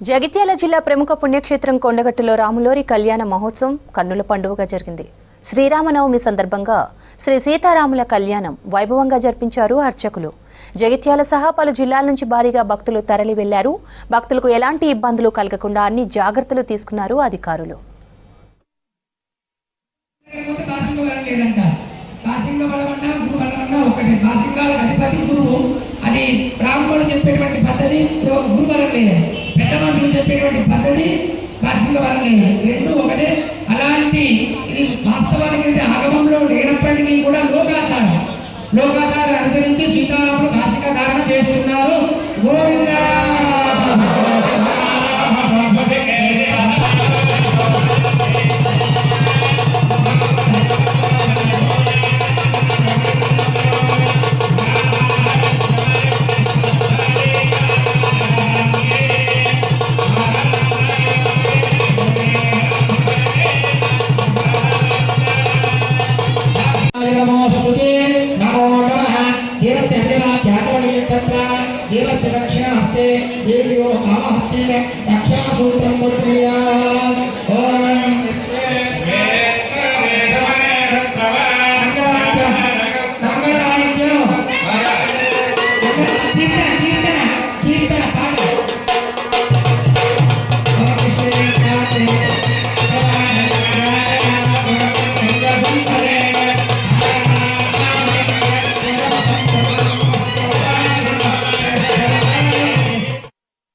జగిత్యాల జిల్లా ప్రముఖ పుణ్యక్షేత్రం కొండగట్టులో రాములోరి కళ్యాణ మహోత్సవం కన్నుల పండుగగా జరిగింది. శ్రీరామనవమి సందర్భంగా శ్రీ సీతారాముల కళ్యాణం వైభవంగా జరిపించారు అర్చకులు. జగిత్యాల సహా పలు జిల్లాల నుంచి భారీగా భక్తులు తరలి వెళ్లారు. భక్తులకు ఎలాంటి ఇబ్బందులు కలగకుండా అన్ని జాగ్రత్తలు తీసుకున్నారు అధికారులు. అది బ్రాహ్మణులు చెప్పేటువంటి పద్ధతి, గురు బలం లేదు. పెద్ద మనుషులు చెప్పేటువంటి పద్ధతి బాసింగ బలం లేదు. రెండు ఒకటే. అలాంటి ఇది వాస్తవానికి ఆగమంలో లేనప్పటికీ కూడా లోకాచారాన్ని అనుసరించి సీతారాములు బాసింగ ధారణ చేస్తున్నారు. గోవిందా देवस्य दक्षिणास्ते देव्यो वामहस्ते रक्षासूत्रं बध्नीयात्।